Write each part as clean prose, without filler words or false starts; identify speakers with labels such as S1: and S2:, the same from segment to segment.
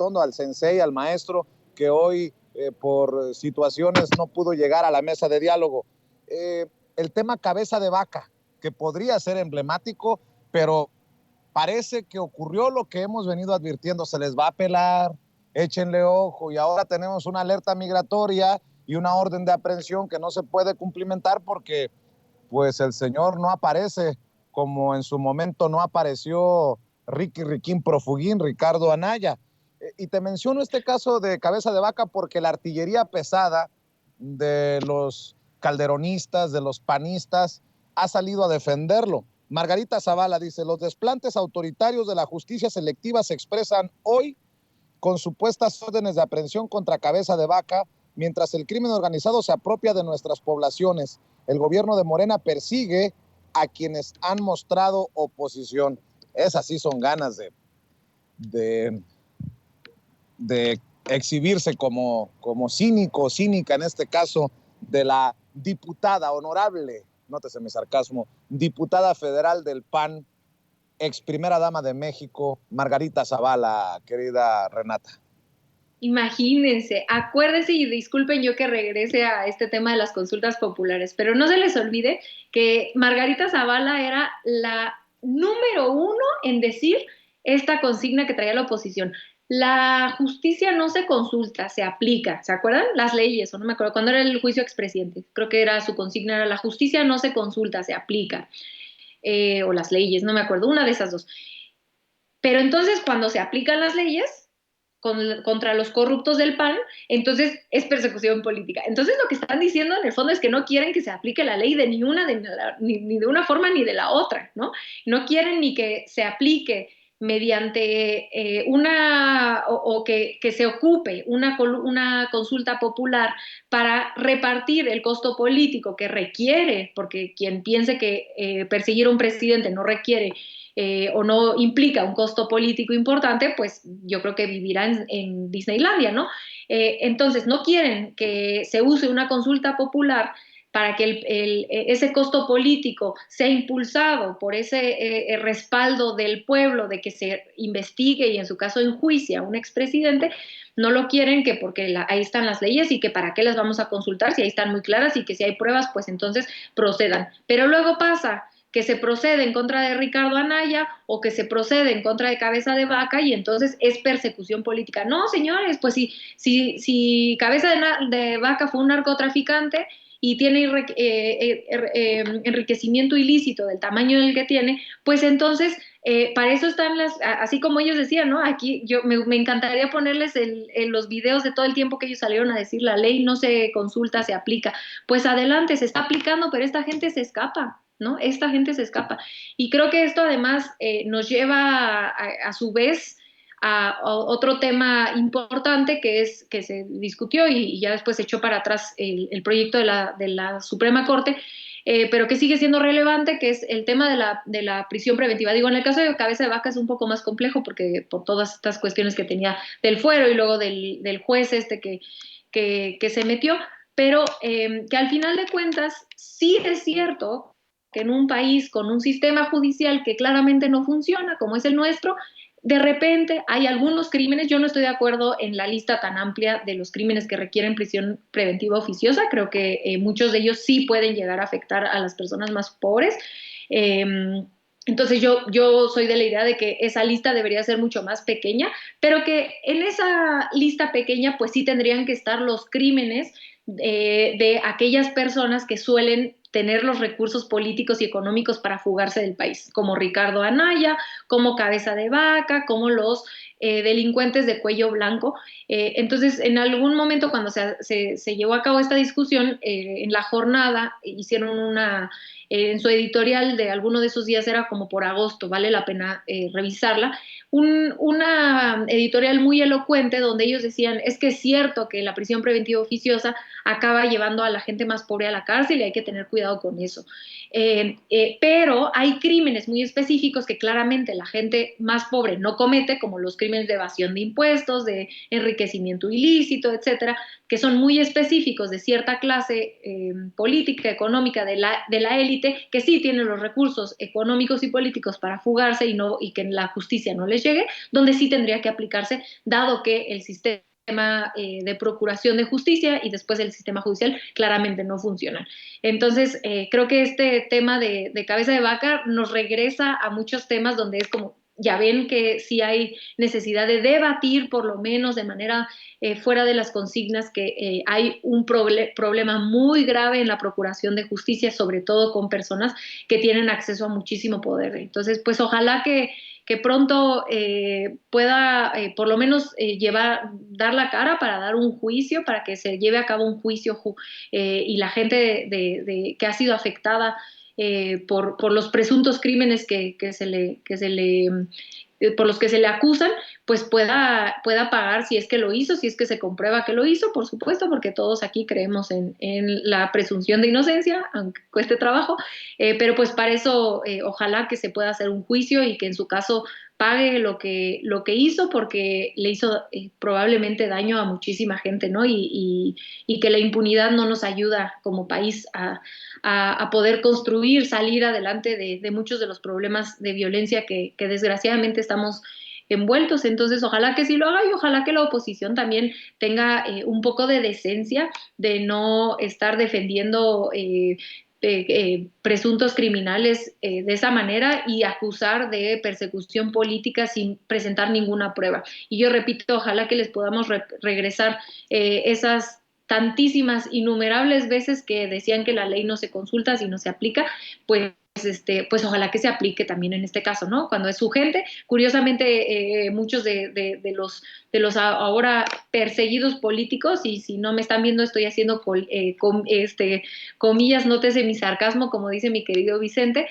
S1: Elizondo, al sensei, al maestro, que hoy por situaciones no pudo llegar a la mesa de diálogo. El tema cabeza de vaca, que podría ser emblemático, pero parece que ocurrió lo que hemos venido advirtiendo, se les va a pelar, échenle ojo, y ahora tenemos una alerta migratoria y una orden de aprehensión que no se puede cumplimentar porque pues el señor no aparece como en su momento no apareció Ricky Riquín Profugín, Ricardo Anaya. Y te menciono este caso de cabeza de vaca porque la artillería pesada de los calderonistas, de los panistas, ha salido a defenderlo. Margarita Zavala dice, los desplantes autoritarios de la justicia selectiva se expresan hoy con supuestas órdenes de aprehensión contra cabeza de vaca, mientras el crimen organizado se apropia de nuestras poblaciones. El gobierno de Morena persigue a quienes han mostrado oposición. Esas sí son ganas de, de exhibirse como cínico, cínica en este caso, de la diputada honorable, nótese mi sarcasmo, diputada federal del PAN, ex primera dama de México, Margarita Zavala, querida Renata.
S2: Imagínense, acuérdense y disculpen yo que regrese a este tema de las consultas populares, pero no se les olvide que Margarita Zavala era la número uno en decir esta consigna que traía la oposición. La justicia no se consulta, se aplica. ¿Se acuerdan? Las leyes, o no me acuerdo, cuando era el juicio expresidente, creo que era su consigna, era la justicia no se consulta, se aplica. O las leyes, no me acuerdo, una de esas dos. Pero entonces cuando se aplican las leyes contra los corruptos del PAN, entonces es persecución política. Entonces lo que están diciendo en el fondo es que no quieren que se aplique la ley de ni de una forma ni de la otra, ¿no? No quieren ni que se aplique mediante o que se ocupe una consulta popular para repartir el costo político que requiere, porque quien piense que perseguir a un presidente no requiere o no implica un costo político importante, pues yo creo que vivirá en Disneylandia, ¿no? Entonces, no quieren que se use una consulta popular para que ese costo político sea impulsado por ese respaldo del pueblo de que se investigue y en su caso enjuicie a un expresidente, no lo quieren que porque ahí están las leyes y que para qué las vamos a consultar si ahí están muy claras y que si hay pruebas, pues entonces procedan. Pero luego pasa que se procede en contra de Ricardo Anaya o que se procede en contra de Cabeza de Vaca y entonces es persecución política. No, señores, pues si Cabeza de Vaca fue un narcotraficante y tiene enriquecimiento ilícito del tamaño del que tiene, pues entonces para eso están así como ellos decían, ¿no? Aquí me encantaría ponerles los videos de todo el tiempo que ellos salieron a decir la ley no se consulta, se aplica. Pues adelante, se está aplicando, pero esta gente se escapa, ¿no? Esta gente se escapa. Y creo que esto además nos lleva a su vez a otro tema importante que se discutió y ya después se echó para atrás el proyecto de la Suprema Corte, pero que sigue siendo relevante, que es el tema de la prisión preventiva. Digo, en el caso de Cabeza de Vaca es un poco más complejo porque por todas estas cuestiones que tenía del fuero y luego del juez que se metió, pero que al final de cuentas sí es cierto que en un país con un sistema judicial que claramente no funciona, como es el nuestro, de repente hay algunos crímenes, yo no estoy de acuerdo en la lista tan amplia de los crímenes que requieren prisión preventiva oficiosa, creo que muchos de ellos sí pueden llegar a afectar a las personas más pobres. Entonces yo soy de la idea de que esa lista debería ser mucho más pequeña, pero que en esa lista pequeña pues sí tendrían que estar los crímenes de aquellas personas que suelen tener los recursos políticos y económicos para fugarse del país, como Ricardo Anaya, como Cabeza de Vaca, como los delincuentes de cuello blanco. Entonces, en algún momento cuando se llevó a cabo esta discusión, en la jornada hicieron en su editorial de alguno de esos días, era como por agosto, vale la pena revisarla, una editorial muy elocuente donde ellos decían, es cierto que la prisión preventiva oficiosa acaba llevando a la gente más pobre a la cárcel y hay que tener cuidado cuidado con eso. Pero hay crímenes muy específicos que claramente la gente más pobre no comete, como los crímenes de evasión de impuestos, de enriquecimiento ilícito, etcétera, que son muy específicos de cierta clase política, económica de la élite, que sí tienen los recursos económicos y políticos para fugarse y que la justicia no les llegue, donde sí tendría que aplicarse, dado que el sistema de procuración de justicia y después el sistema judicial claramente no funcionan. Entonces, creo que este tema de cabeza de vaca nos regresa a muchos temas donde es como, ya ven que sí hay necesidad de debatir, por lo menos de manera fuera de las consignas, que hay un problema muy grave en la procuración de justicia, sobre todo con personas que tienen acceso a muchísimo poder. Entonces, pues ojalá que pronto pueda por lo menos dar la cara para dar un juicio, para que se lleve a cabo un juicio y la gente que ha sido afectada por los presuntos crímenes por los que se le acusan, pues pueda pagar si es que lo hizo, si es que se comprueba que lo hizo, por supuesto, porque todos aquí creemos en la presunción de inocencia, aunque cueste trabajo, pero pues para eso ojalá que se pueda hacer un juicio y que en su caso pague lo que hizo, porque le hizo probablemente daño a muchísima gente, ¿no? Y que la impunidad no nos ayuda como país a poder construir, salir adelante de muchos de los problemas de violencia que desgraciadamente estamos envueltos. Entonces, ojalá que sí lo haga y ojalá que la oposición también tenga un poco de decencia de no estar defendiendo presuntos criminales de esa manera y acusar de persecución política sin presentar ninguna prueba. Y yo repito, ojalá que les podamos regresar esas tantísimas, innumerables veces que decían que la ley no se consulta si no se aplica, pues ojalá que se aplique también en este caso, ¿no? Cuando es su gente, curiosamente muchos de los ahora perseguidos políticos, y si no me están viendo estoy haciendo comillas, nótese mi sarcasmo, como dice mi querido Vicente,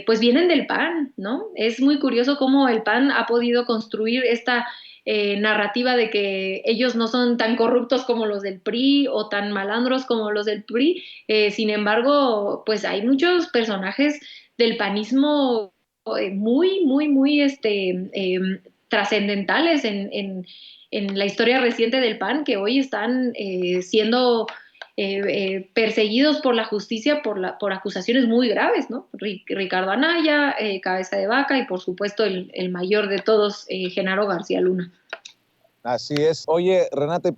S2: pues vienen del PAN, ¿no? Es muy curioso cómo el PAN ha podido construir esta narrativa de que ellos no son tan corruptos como los del PRI o tan malandros como los del PRI. Sin embargo, pues hay muchos personajes del panismo muy, muy, muy trascendentales en la historia reciente del PAN, que hoy están siendo perseguidos por la justicia por acusaciones muy graves, ¿no? Ricardo Anaya, Cabeza de Vaca y por supuesto el mayor de todos, Genaro García Luna.
S1: Así es. Oye, Renata,